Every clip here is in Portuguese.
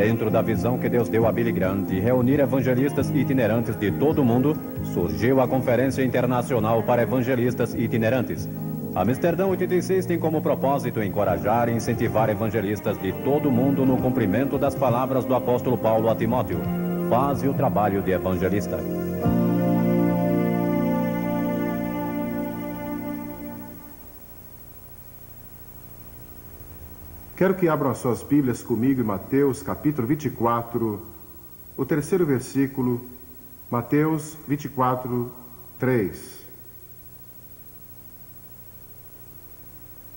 Dentro da visão que Deus deu a Billy Graham de reunir evangelistas itinerantes de todo o mundo, surgiu a Conferência Internacional para Evangelistas Itinerantes. Amsterdã 86 tem como propósito encorajar e incentivar evangelistas de todo o mundo no cumprimento das palavras do apóstolo Paulo a Timóteo: faze o trabalho de evangelista. Quero que abram as suas Bíblias comigo em Mateus capítulo 24, o terceiro versículo, Mateus 24, 3.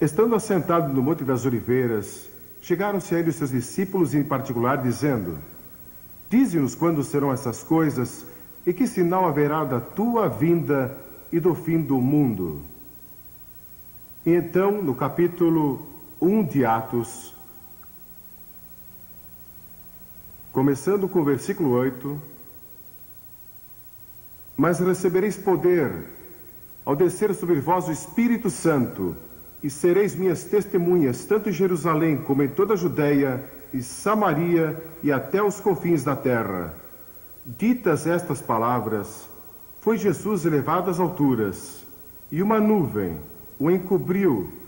Estando assentado no Monte das Oliveiras, chegaram-se a ele os seus discípulos em particular, dizendo: dize-nos quando serão essas coisas e que sinal haverá da tua vinda e do fim do mundo. E então, no capítulo 1 de Atos, começando com o versículo 8: mas recebereis poder ao descer sobre vós o Espírito Santo, e sereis minhas testemunhas, tanto em Jerusalém como em toda a Judeia e Samaria e até os confins da terra. Ditas estas palavras, foi Jesus elevado às alturas, e uma nuvem o encobriu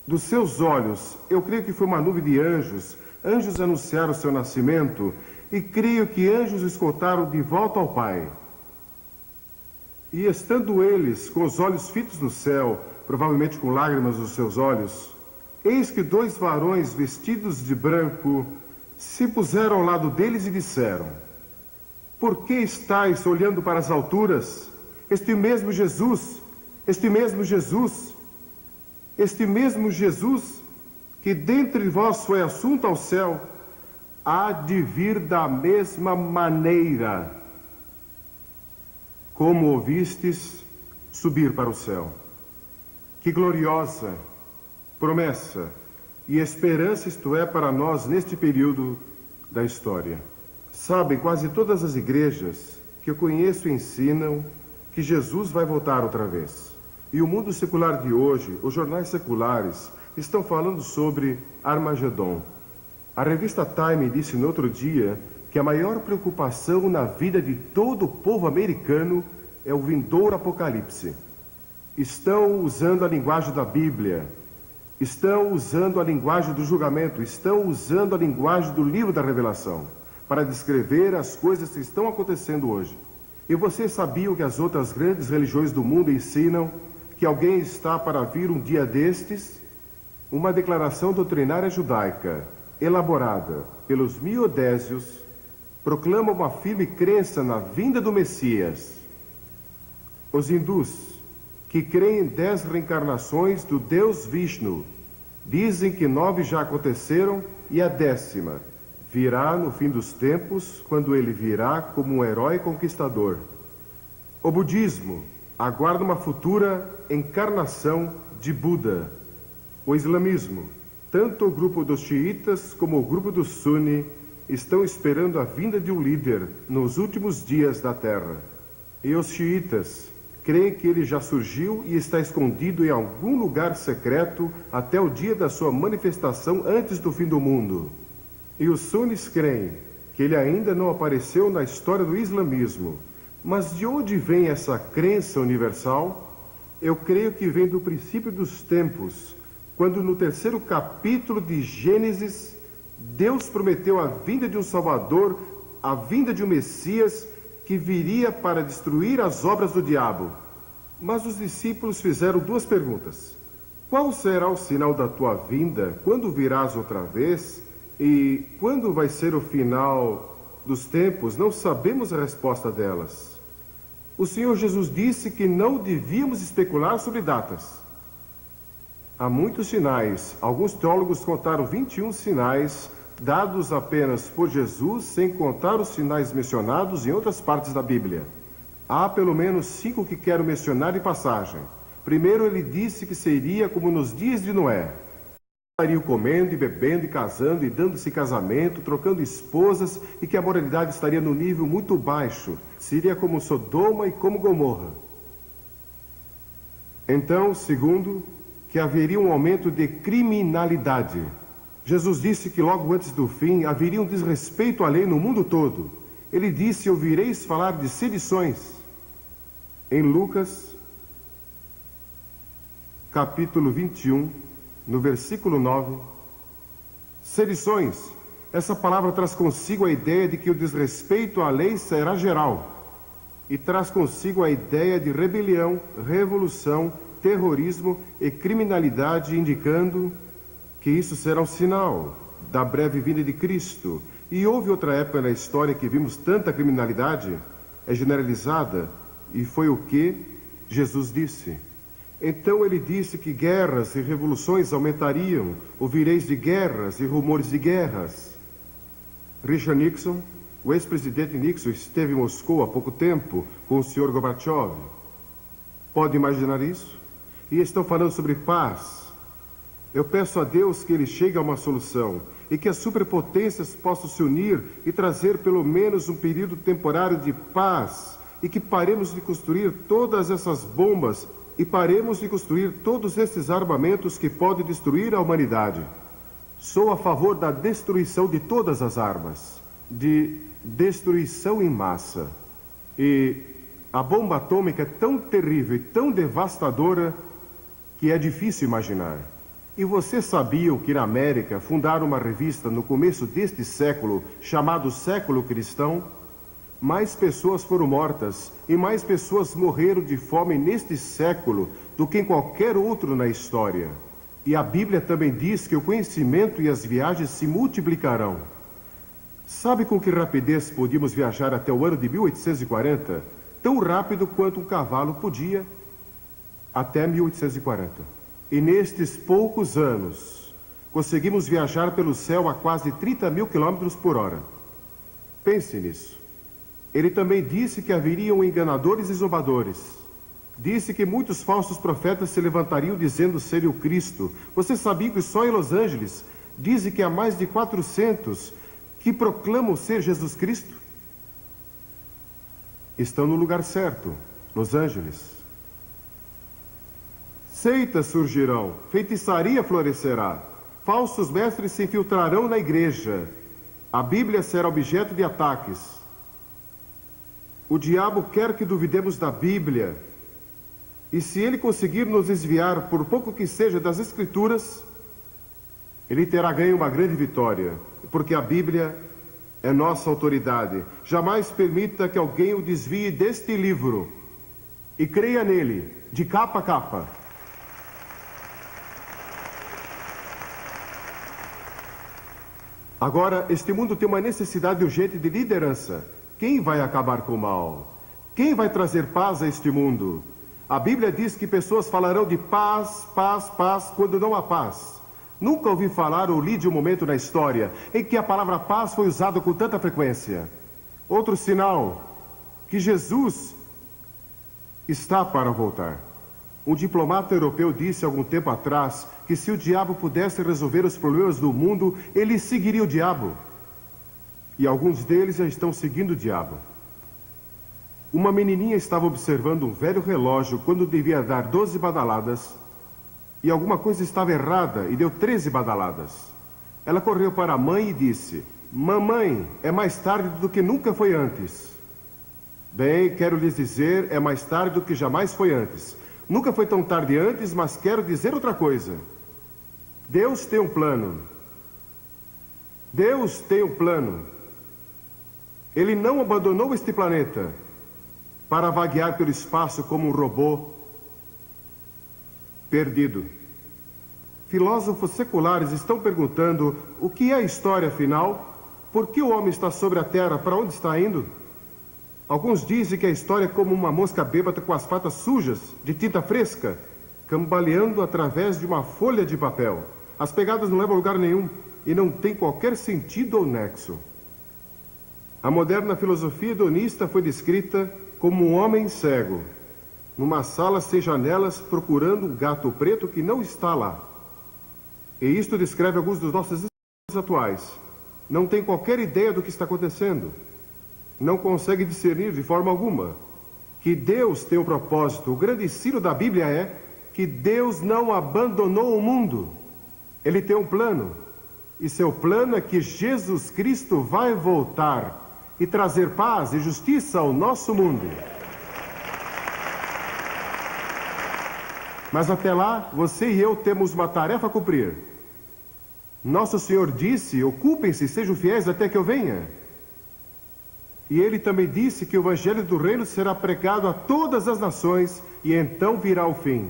dos seus olhos. Eu creio que foi uma nuvem de anjos. Anjos anunciaram o seu nascimento, e creio que anjos o escoltaram de volta ao Pai. E estando eles com os olhos fitos no céu, provavelmente com lágrimas nos seus olhos, eis que dois varões vestidos de branco se puseram ao lado deles e disseram: por que estáis olhando para as alturas? Este mesmo Jesus que dentre vós foi assunto ao céu, há de vir da mesma maneira como ouvistes subir para o céu. Que gloriosa promessa e esperança isto é para nós neste período da história. Sabem, quase todas as igrejas que eu conheço ensinam que Jesus vai voltar outra vez. E o mundo secular de hoje, os jornais seculares, estão falando sobre Armagedon. A revista Time disse no outro dia que a maior preocupação na vida de todo o povo americano é o vindouro apocalipse. Estão usando a linguagem da Bíblia, estão usando a linguagem do julgamento, estão usando a linguagem do livro da Revelação para descrever as coisas que estão acontecendo hoje. E vocês sabiam que as outras grandes religiões do mundo ensinam que alguém está para vir um dia destes? Uma declaração doutrinária judaica, elaborada pelos miodésios, proclama uma firme crença na vinda do Messias. Os hindus, que creem em 10 reencarnações do Deus Vishnu, dizem que 9 já aconteceram e a 10ª virá no fim dos tempos, quando ele virá como um herói conquistador. O budismo aguarda uma futura encarnação de Buda. O islamismo, tanto o grupo dos xiitas como o grupo dos suni, estão esperando a vinda de um líder nos últimos dias da terra. E os xiitas creem que ele já surgiu e está escondido em algum lugar secreto até o dia da sua manifestação antes do fim do mundo. E os sunis creem que ele ainda não apareceu na história do islamismo. Mas de onde vem essa crença universal? Eu creio que vem do princípio dos tempos, quando no 3º capítulo de Gênesis, Deus prometeu a vinda de um Salvador, a vinda de um Messias, que viria para destruir as obras do diabo. Mas os discípulos fizeram 2 perguntas. Qual será o sinal da tua vinda? Quando virás outra vez? E quando vai ser o final dos tempos? Não sabemos a resposta delas. O Senhor Jesus disse que não devíamos especular sobre datas. Há muitos sinais. Alguns teólogos contaram 21 sinais dados apenas por Jesus, sem contar os sinais mencionados em outras partes da Bíblia. Há pelo menos 5 que quero mencionar em passagem. Primeiro, ele disse que seria como nos dias de Noé. Estariam comendo e bebendo e casando e dando-se casamento, trocando esposas, e que a moralidade estaria no nível muito baixo. Seria como Sodoma e como Gomorra. Então, segundo, que haveria um aumento de criminalidade. Jesus disse que logo antes do fim haveria um desrespeito à lei no mundo todo. Ele disse: ouvireis falar de sedições. Em Lucas, capítulo 21, no versículo 9, sedições. Essa palavra traz consigo a ideia de que o desrespeito à lei será geral. E traz consigo a ideia de rebelião, revolução, terrorismo e criminalidade, indicando que isso será um sinal da breve vinda de Cristo. E houve outra época na história que vimos tanta criminalidade, é generalizada, e foi o que Jesus disse. Então ele disse que guerras e revoluções aumentariam, ouvireis de guerras e rumores de guerras. Richard Nixon, o ex-presidente Nixon, esteve em Moscou há pouco tempo com o Sr. Gorbachev. Pode imaginar isso? E estão falando sobre paz. Eu peço a Deus que ele chegue a uma solução e que as superpotências possam se unir e trazer pelo menos um período temporário de paz, e que paremos de construir todas essas bombas e paremos de construir todos esses armamentos que podem destruir a humanidade. Sou a favor da destruição de todas as armas, de destruição em massa. E a bomba atômica é tão terrível e tão devastadora que é difícil imaginar. E vocês sabiam que na América fundaram uma revista no começo deste século, chamado Século Cristão? Mais pessoas foram mortas e mais pessoas morreram de fome neste século do que em qualquer outro na história. E a Bíblia também diz que o conhecimento e as viagens se multiplicarão. Sabe com que rapidez podíamos viajar até o ano de 1840? Tão rápido quanto um cavalo podia até 1840. E nestes poucos anos, conseguimos viajar pelo céu a quase 30 mil quilômetros por hora. Pense nisso. Ele também disse que haveriam enganadores e zombadores. Disse que muitos falsos profetas se levantariam dizendo serem o Cristo. Você sabia que só em Los Angeles dizem que há mais de 400 que proclamam ser Jesus Cristo? Estão no lugar certo, Los Angeles. Seitas surgirão, feitiçaria florescerá, falsos mestres se infiltrarão na igreja, a Bíblia será objeto de ataques. O diabo quer que duvidemos da Bíblia, e se ele conseguir nos desviar, por pouco que seja, das Escrituras, ele terá ganho uma grande vitória, porque a Bíblia é nossa autoridade. Jamais permita que alguém o desvie deste livro, e creia nele, de capa a capa. Agora, este mundo tem uma necessidade urgente de liderança. Quem vai acabar com o mal? Quem vai trazer paz a este mundo? A Bíblia diz que pessoas falarão de paz, paz, paz, quando não há paz. Nunca ouvi falar ou li de um momento na história em que a palavra paz foi usada com tanta frequência. Outro sinal que Jesus está para voltar. Um diplomata europeu disse algum tempo atrás que se o diabo pudesse resolver os problemas do mundo, ele seguiria o diabo. E alguns deles já estão seguindo o diabo. Uma menininha estava observando um velho relógio quando devia dar 12 badaladas, e alguma coisa estava errada e deu 13 badaladas. Ela correu para a mãe e disse: "Mamãe, é mais tarde do que nunca foi antes." Bem, quero lhes dizer, é mais tarde do que jamais foi antes. Nunca foi tão tarde antes, mas quero dizer outra coisa. Deus tem um plano. Deus tem um plano. Ele não abandonou este planeta para vaguear pelo espaço como um robô perdido. Filósofos seculares estão perguntando o que é a história afinal? Por que o homem está sobre a Terra? Para onde está indo? Alguns dizem que a história é como uma mosca bêbada com as patas sujas, de tinta fresca, cambaleando através de uma folha de papel. As pegadas não levam a lugar nenhum e não tem qualquer sentido ou nexo. A moderna filosofia hedonista foi descrita como um homem cego, numa sala sem janelas, procurando um gato preto que não está lá. E isto descreve alguns dos nossos atuais. Não tem qualquer ideia do que está acontecendo. Não consegue discernir de forma alguma que Deus tem um propósito. O grande ensino da Bíblia é que Deus não abandonou o mundo. Ele tem um plano. E seu plano é que Jesus Cristo vai voltar e trazer paz e justiça ao nosso mundo. Mas até lá, você e eu temos uma tarefa a cumprir. Nosso Senhor disse: ocupem-se, sejam fiéis até que eu venha. E ele também disse que o Evangelho do Reino será pregado a todas as nações e então virá o fim.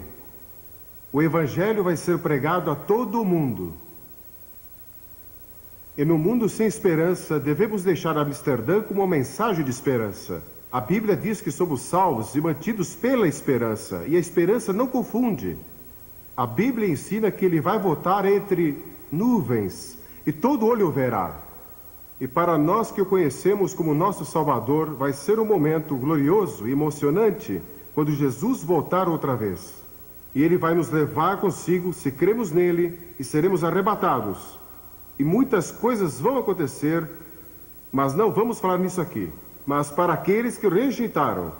O Evangelho vai ser pregado a todo o mundo. E no mundo sem esperança, devemos deixar Amsterdã como uma mensagem de esperança. A Bíblia diz que somos salvos e mantidos pela esperança, e a esperança não confunde. A Bíblia ensina que ele vai voltar entre nuvens, e todo olho o verá. E para nós que o conhecemos como nosso Salvador, vai ser um momento glorioso e emocionante quando Jesus voltar outra vez. E ele vai nos levar consigo se cremos nele e seremos arrebatados. E muitas coisas vão acontecer, mas não vamos falar nisso aqui. Mas para aqueles que rejeitaram,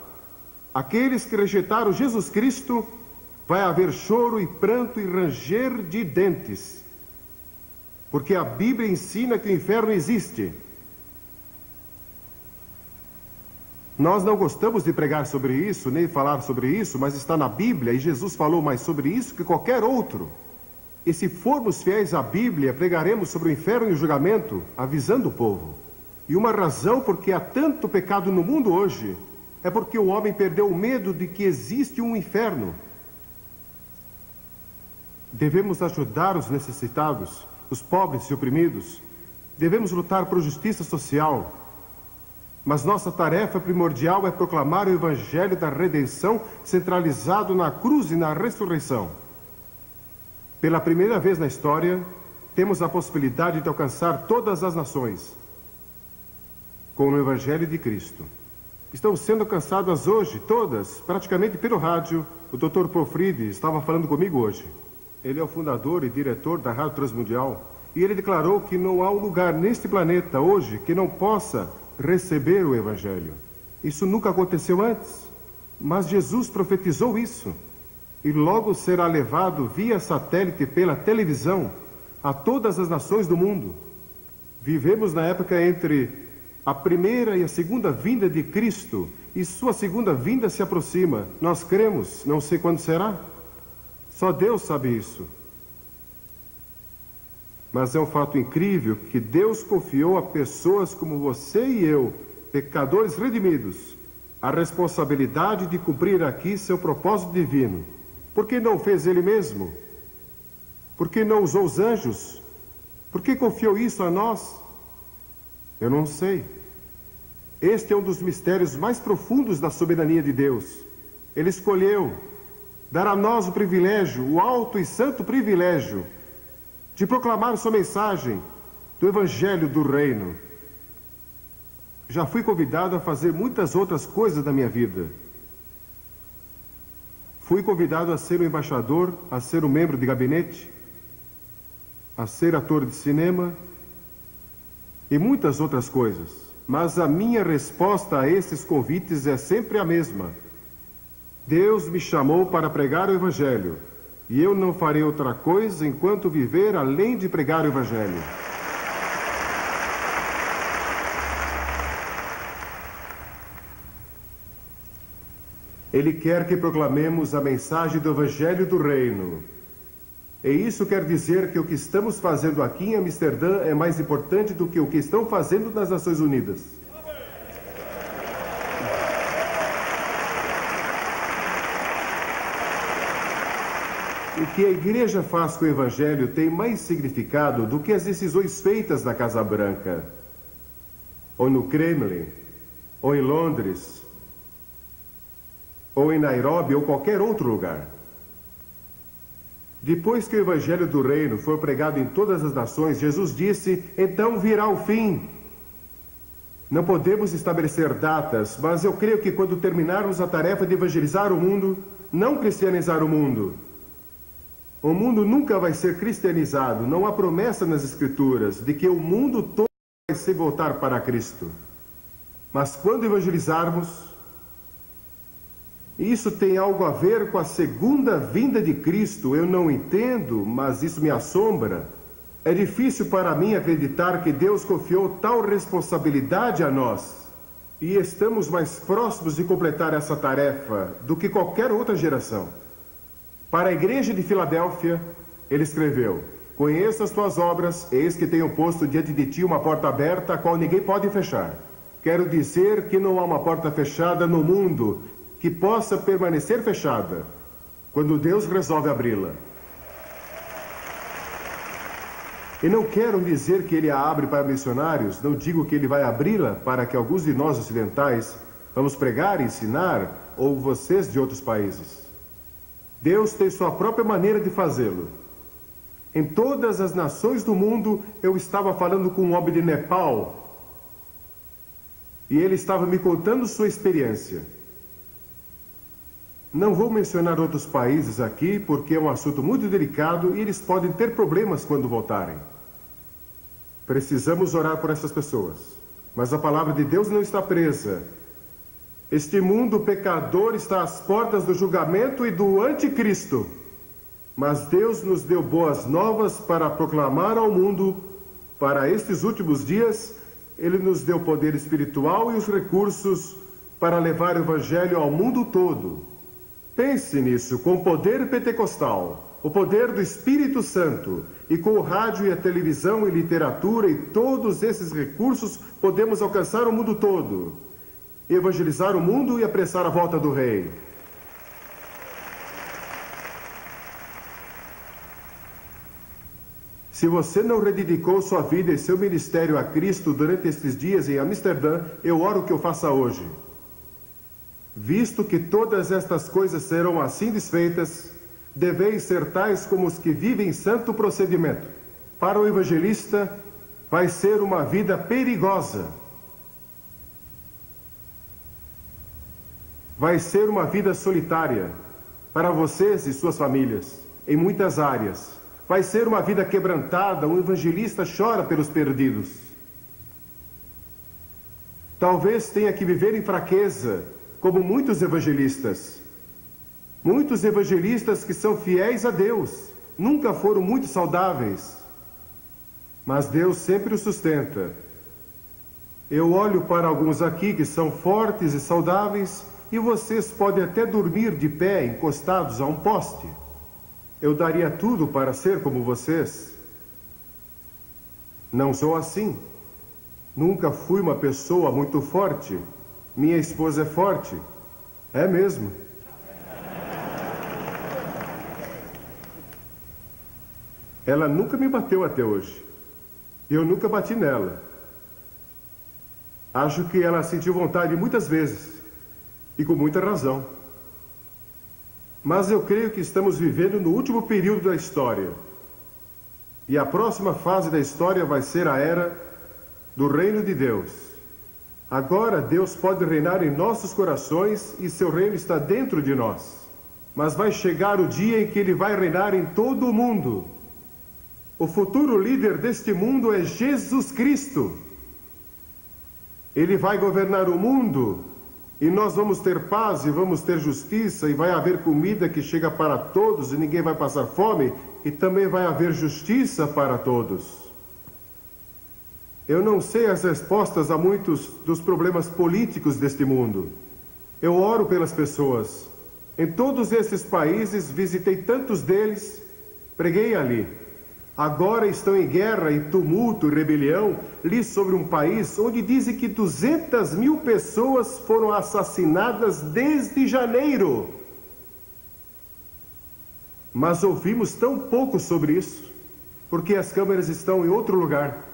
aqueles que rejeitaram Jesus Cristo, vai haver choro e pranto e ranger de dentes. Porque a Bíblia ensina que o inferno existe. Nós não gostamos de pregar sobre isso, nem falar sobre isso, mas está na Bíblia e Jesus falou mais sobre isso que qualquer outro. E se formos fiéis à Bíblia, pregaremos sobre o inferno e o julgamento, avisando o povo. E uma razão porque há tanto pecado no mundo hoje é porque o homem perdeu o medo de que existe um inferno. Devemos ajudar os necessitados, os pobres e oprimidos. Devemos lutar por justiça social. Mas nossa tarefa primordial é proclamar o Evangelho da redenção centralizado na cruz e na ressurreição. Pela primeira vez na história, temos a possibilidade de alcançar todas as nações com o Evangelho de Cristo. Estão sendo alcançadas hoje, todas, praticamente pelo rádio. O Dr. Profride estava falando comigo hoje. Ele é o fundador e diretor da Rádio Transmundial. E ele declarou que não há um lugar neste planeta hoje que não possa receber o Evangelho. Isso nunca aconteceu antes. Mas Jesus profetizou isso. E logo será levado via satélite pela televisão a todas as nações do mundo. Vivemos na época entre a primeira e a segunda vinda de Cristo. E sua segunda vinda se aproxima. Nós cremos, não sei quando será. Só Deus sabe isso. Mas é um fato incrível que Deus confiou a pessoas como você e eu, pecadores redimidos, a responsabilidade de cumprir aqui seu propósito divino. Por que não fez Ele mesmo? Por que não usou os anjos? Por que confiou isso a nós? Eu não sei. Este é um dos mistérios mais profundos da soberania de Deus. Ele escolheu dar a nós o privilégio, o alto e santo privilégio, de proclamar sua mensagem do Evangelho do Reino. Já fui convidado a fazer muitas outras coisas da minha vida. Fui convidado a ser um embaixador, a ser um membro de gabinete, a ser ator de cinema e muitas outras coisas. Mas a minha resposta a esses convites é sempre a mesma. Deus me chamou para pregar o Evangelho, e eu não farei outra coisa enquanto viver além de pregar o Evangelho. Ele quer que proclamemos a mensagem do Evangelho do Reino. E isso quer dizer que o que estamos fazendo aqui em Amsterdã é mais importante do que o que estão fazendo nas Nações Unidas. O que a igreja faz com o Evangelho tem mais significado do que as decisões feitas na Casa Branca, ou no Kremlin, ou em Londres, ou em Nairobi, ou qualquer outro lugar. Depois que o Evangelho do Reino for pregado em todas as nações, Jesus disse, então virá o fim. Não podemos estabelecer datas, mas eu creio que quando terminarmos a tarefa de evangelizar o mundo, não cristianizar o mundo nunca vai ser cristianizado. Não há promessa nas Escrituras de que o mundo todo vai se voltar para Cristo. Mas quando evangelizarmos, isso tem algo a ver com a segunda vinda de Cristo. Eu não entendo, mas isso me assombra. É difícil para mim acreditar que Deus confiou tal responsabilidade a nós. E estamos mais próximos de completar essa tarefa do que qualquer outra geração. Para a igreja de Filadélfia, ele escreveu: conheço as tuas obras, eis que tenho posto diante de ti uma porta aberta, a qual ninguém pode fechar. Quero dizer que não há uma porta fechada no mundo que possa permanecer fechada quando Deus resolve abri-la. E não quero dizer que ele a abre para missionários, não digo que ele vai abri-la para que alguns de nós ocidentais vamos pregar e ensinar, ou vocês de outros países. Deus tem sua própria maneira de fazê-lo. Em todas as nações do mundo, eu estava falando com um homem de Nepal, e ele estava me contando sua experiência. Não vou mencionar outros países aqui, porque é um assunto muito delicado e eles podem ter problemas quando voltarem. Precisamos orar por essas pessoas. Mas a palavra de Deus não está presa. Este mundo pecador está às portas do julgamento e do anticristo. Mas Deus nos deu boas novas para proclamar ao mundo. Para estes últimos dias, Ele nos deu poder espiritual e os recursos para levar o Evangelho ao mundo todo. Pense nisso, com o poder pentecostal, o poder do Espírito Santo, e com o rádio e a televisão e literatura e todos esses recursos, podemos alcançar o mundo todo, evangelizar o mundo e apressar a volta do Rei. Se você não rededicou sua vida e seu ministério a Cristo durante estes dias em Amsterdã, eu oro que eu faça hoje. Visto que todas estas coisas serão assim desfeitas, deveis ser tais como os que vivem santo procedimento. Para o evangelista, vai ser uma vida perigosa. Vai ser uma vida solitária para vocês e suas famílias, em muitas áreas. Vai ser uma vida quebrantada, um evangelista chora pelos perdidos. Talvez tenha que viver em fraqueza, como muitos evangelistas. Muitos evangelistas que são fiéis a Deus, nunca foram muito saudáveis. Mas Deus sempre os sustenta. Eu olho para alguns aqui que são fortes e saudáveis, e vocês podem até dormir de pé, encostados a um poste. Eu daria tudo para ser como vocês. Não sou assim. Nunca fui uma pessoa muito forte. Minha esposa é forte. É mesmo. Ela nunca me bateu até hoje. Eu nunca bati nela. Acho que ela sentiu vontade muitas vezes. E com muita razão. Mas eu creio que estamos vivendo no último período da história. E a próxima fase da história vai ser a era do reino de Deus. Agora Deus pode reinar em nossos corações e seu reino está dentro de nós. Mas vai chegar o dia em que ele vai reinar em todo o mundo. O futuro líder deste mundo é Jesus Cristo. Ele vai governar o mundo e nós vamos ter paz e vamos ter justiça e vai haver comida que chega para todos e ninguém vai passar fome e também vai haver justiça para todos. Eu não sei as respostas a muitos dos problemas políticos deste mundo. Eu oro pelas pessoas. Em todos esses países, visitei tantos deles, preguei ali. Agora estão em guerra e tumulto e rebelião. Li sobre um país onde dizem que 200.000 pessoas foram assassinadas desde janeiro. Mas ouvimos tão pouco sobre isso, porque as câmeras estão em outro lugar.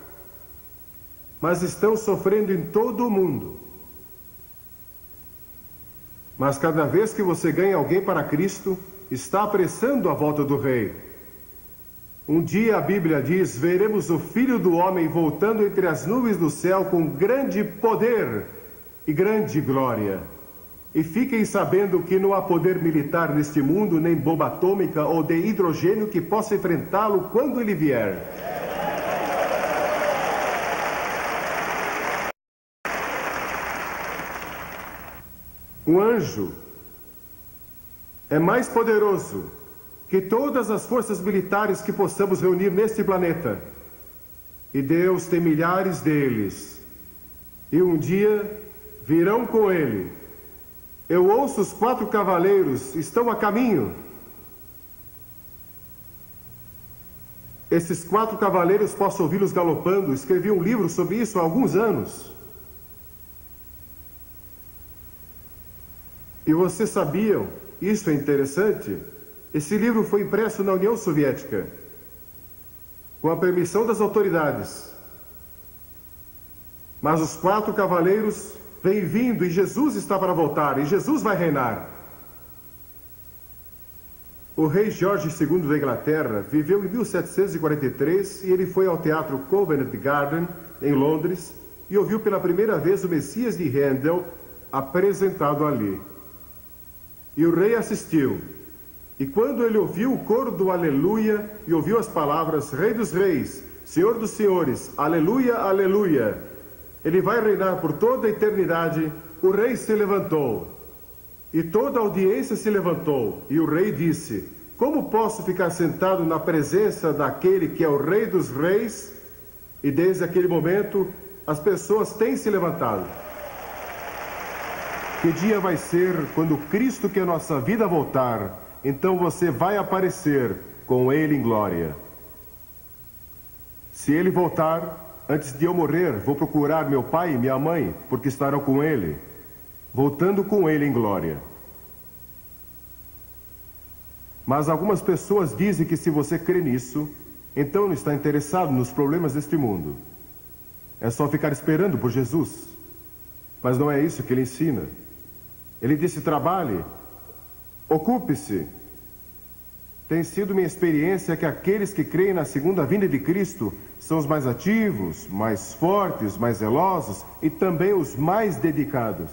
Mas estão sofrendo em todo o mundo. Mas cada vez que você ganha alguém para Cristo, está apressando a volta do Rei. Um dia a Bíblia diz, veremos o Filho do Homem voltando entre as nuvens do céu com grande poder e grande glória. E fiquem sabendo que não há poder militar neste mundo, nem bomba atômica ou de hidrogênio que possa enfrentá-lo quando ele vier. Um anjo é mais poderoso que todas as forças militares que possamos reunir neste planeta. e Deus tem milhares deles. E um dia virão com ele. Eu ouço os 4 cavaleiros, estão a caminho. Esses 4 cavaleiros, posso ouvi-los galopando. Escrevi um livro sobre isso há alguns anos. E vocês sabiam, isso é interessante, esse livro foi impresso na União Soviética, com a permissão das autoridades. Mas os 4 cavaleiros vêm vindo e Jesus está para voltar, e Jesus vai reinar. O rei George II da Inglaterra viveu em 1743 e ele foi ao teatro Covent Garden, em Londres, e ouviu pela primeira vez o Messias de Handel apresentado ali. E o rei assistiu. E quando ele ouviu o coro do Aleluia e ouviu as palavras Rei dos Reis, Senhor dos Senhores, Aleluia, Aleluia, ele vai reinar por toda a eternidade, o rei se levantou. E toda a audiência se levantou, e o rei disse: como posso ficar sentado na presença daquele que é o Rei dos Reis? E desde aquele momento, as pessoas têm se levantado. Que dia vai ser quando Cristo, que é a nossa vida, voltar? Então você vai aparecer com Ele em glória. Se Ele voltar, antes de eu morrer, vou procurar meu pai e minha mãe, porque estarão com Ele, voltando com Ele em glória. Mas algumas pessoas dizem que se você crê nisso, então não está interessado nos problemas deste mundo. É só ficar esperando por Jesus. Mas não é isso que ele ensina. Ele disse: trabalhe, ocupe-se. Tem sido minha experiência que aqueles que creem na segunda vinda de Cristo são os mais ativos, mais fortes, mais zelosos e também os mais dedicados.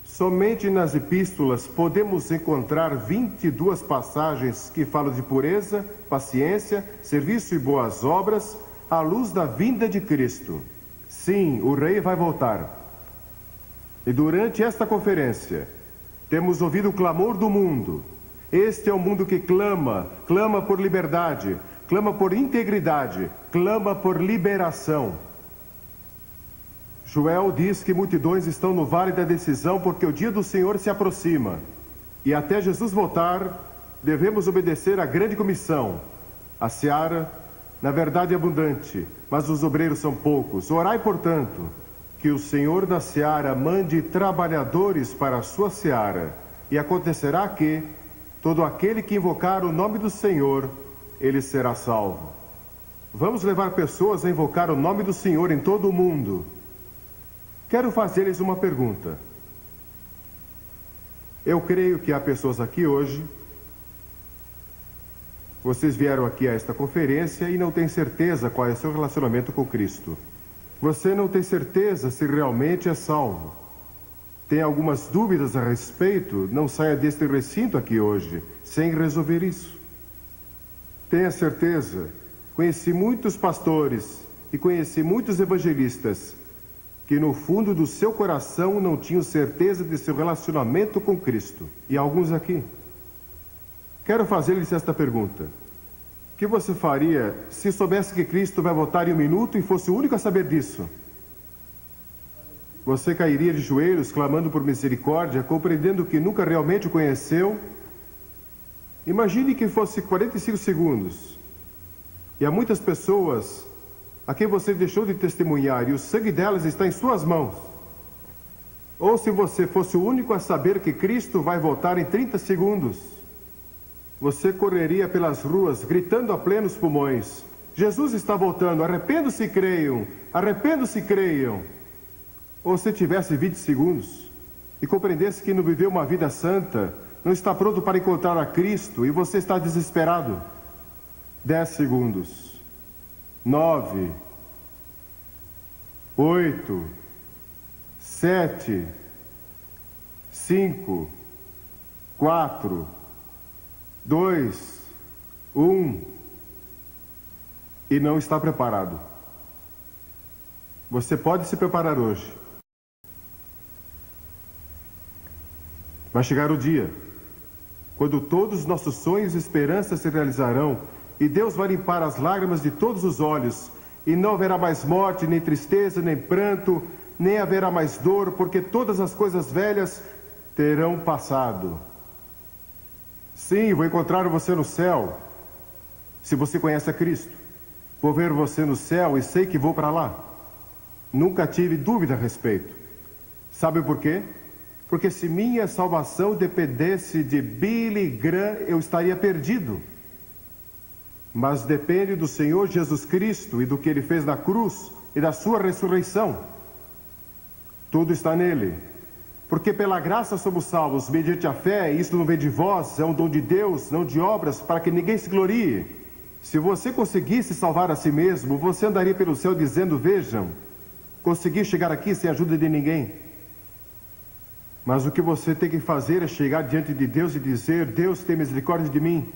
Somente nas epístolas podemos encontrar 22 passagens que falam de pureza, paciência, serviço e boas obras à luz da vinda de Cristo. Sim, o rei vai voltar. E durante esta conferência, temos ouvido o clamor do mundo. Este é um mundo que clama, clama por liberdade, clama por integridade, clama por liberação. Joel diz que multidões estão no vale da decisão porque o dia do Senhor se aproxima. E até Jesus voltar, devemos obedecer à grande comissão. A seara, na verdade, é abundante, mas os obreiros são poucos. Orai, portanto, que o Senhor da seara mande trabalhadores para a sua seara. E acontecerá que todo aquele que invocar o nome do Senhor, ele será salvo. Vamos levar pessoas a invocar o nome do Senhor em todo o mundo. Quero fazer-lhes uma pergunta. Eu creio que há pessoas aqui hoje. Vocês vieram aqui a esta conferência e não têm certeza qual é o seu relacionamento com Cristo. Você não tem certeza se realmente é salvo. Tem algumas dúvidas a respeito? Não saia deste recinto aqui hoje sem resolver isso. Tenha certeza. Conheci muitos pastores e conheci muitos evangelistas que no fundo do seu coração não tinham certeza de seu relacionamento com Cristo. E alguns aqui. Quero fazer-lhes esta pergunta. O que você faria se soubesse que Cristo vai voltar em um minuto e fosse o único a saber disso? Você cairia de joelhos, clamando por misericórdia, compreendendo que nunca realmente o conheceu? Imagine que fosse 45 segundos. E há muitas pessoas a quem você deixou de testemunhar, e o sangue delas está em suas mãos. Ou se você fosse o único a saber que Cristo vai voltar em 30 segundos, você correria pelas ruas, gritando a plenos pulmões: Jesus está voltando, arrependam-se e creiam, arrependam-se e creiam. Ou se tivesse 20 segundos, e compreendesse que não viveu uma vida santa, não está pronto para encontrar a Cristo, e você está desesperado. 10 segundos. 9, 8, 7, 5, 4, 2, 1, e não está preparado. Você pode se preparar hoje. Vai chegar o dia quando todos os nossos sonhos e esperanças se realizarão e Deus vai limpar as lágrimas de todos os olhos, e não haverá mais morte, nem tristeza, nem pranto, nem haverá mais dor, porque todas as coisas velhas terão passado. Sim, vou encontrar você no céu, se você conhece a Cristo. Vou ver você no céu e sei que vou para lá. Nunca tive dúvida a respeito. Sabe por quê? Porque se minha salvação dependesse de Billy Graham, eu estaria perdido. Mas depende do Senhor Jesus Cristo e do que Ele fez na cruz e da sua ressurreição. Tudo está nele. Porque pela graça somos salvos, mediante a fé, e isso não vem de vós, é um dom de Deus, não de obras, para que ninguém se glorie. Se você conseguisse salvar a si mesmo, você andaria pelo céu dizendo, vejam, consegui chegar aqui sem a ajuda de ninguém. Mas o que você tem que fazer é chegar diante de Deus e dizer, Deus tem misericórdia de mim.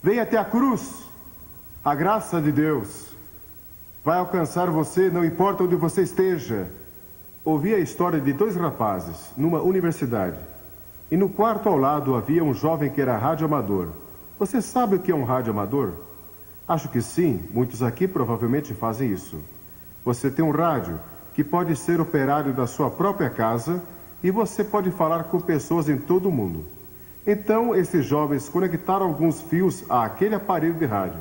Venha até a cruz. A graça de Deus vai alcançar você, não importa onde você esteja. Ouvi a história de 2 rapazes numa universidade. E no quarto ao lado havia um jovem que era radioamador. Você sabe o que é um radioamador? Acho que sim, muitos aqui provavelmente fazem isso. Você tem um rádio que pode ser operário da sua própria casa e você pode falar com pessoas em todo o mundo. Então, esses jovens conectaram alguns fios àquele aparelho de rádio.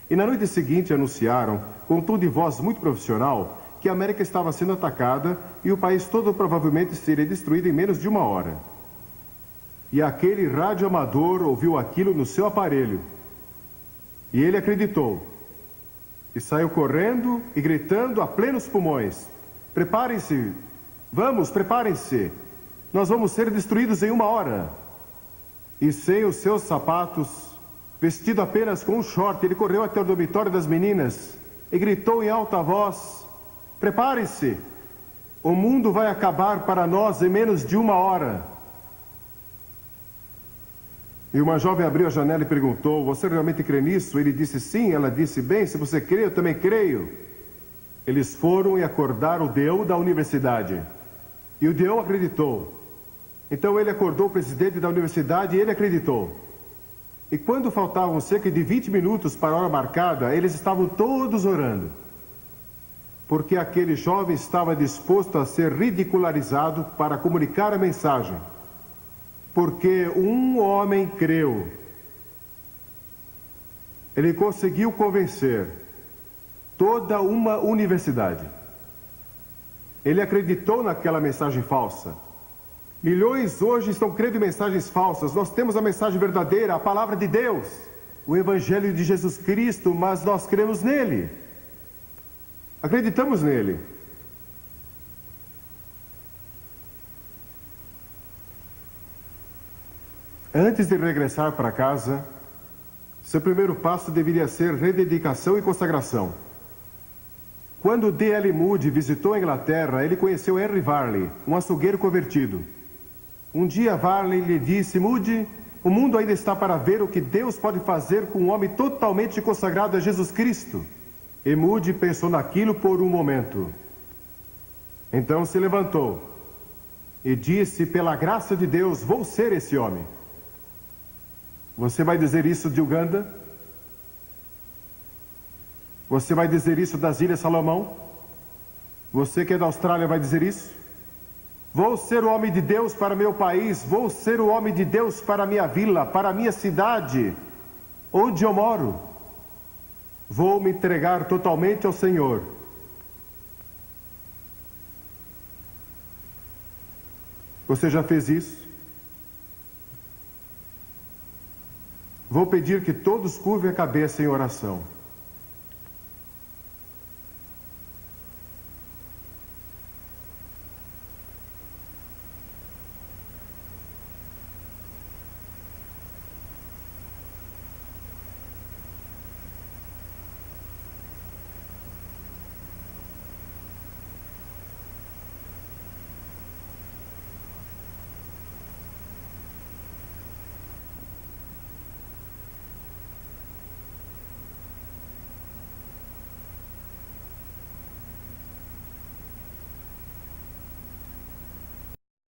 E na noite seguinte anunciaram, com um tom de voz muito profissional, que a América estava sendo atacada e o país todo provavelmente seria destruído em menos de 1 hora. E aquele radioamador ouviu aquilo no seu aparelho. E ele acreditou. E saiu correndo e gritando a plenos pulmões. Preparem-se, vamos, preparem-se. Nós vamos ser destruídos em 1 hora. E sem os seus sapatos, vestido apenas com um short, ele correu até o dormitório das meninas e gritou em alta voz, preparem-se, o mundo vai acabar para nós em menos de 1 hora. E uma jovem abriu a janela e perguntou, você realmente crê nisso? Ele disse sim, ela disse, bem, se você crê, eu também creio. Eles foram e acordaram o Deo da universidade. E o Deo acreditou. Então ele acordou o presidente da universidade e ele acreditou. E quando faltavam cerca de 20 minutos para a hora marcada, eles estavam todos orando. Porque aquele jovem estava disposto a ser ridicularizado para comunicar a mensagem. Porque um homem creu. Ele conseguiu convencer toda uma universidade. Ele acreditou naquela mensagem falsa. Milhões hoje estão crendo em mensagens falsas. Nós temos a mensagem verdadeira, a palavra de Deus, o Evangelho de Jesus Cristo, mas nós cremos nele. Acreditamos nele. Antes de regressar para casa, seu primeiro passo deveria ser rededicação e consagração. Quando D.L. Moody visitou a Inglaterra, ele conheceu Henry Varley, um açougueiro convertido. Um dia Varley lhe disse, Moody, o mundo ainda está para ver o que Deus pode fazer com um homem totalmente consagrado a Jesus Cristo. E Moody pensou naquilo por um momento. Então se levantou e disse, pela graça de Deus, vou ser esse homem. Você vai dizer isso de Uganda? Você vai dizer isso das Ilhas Salomão? Você que é da Austrália vai dizer isso? Vou ser o homem de Deus para meu país, vou ser o homem de Deus para minha vila, para minha cidade, onde eu moro. Vou me entregar totalmente ao Senhor. Você já fez isso? Vou pedir que todos curvem a cabeça em oração.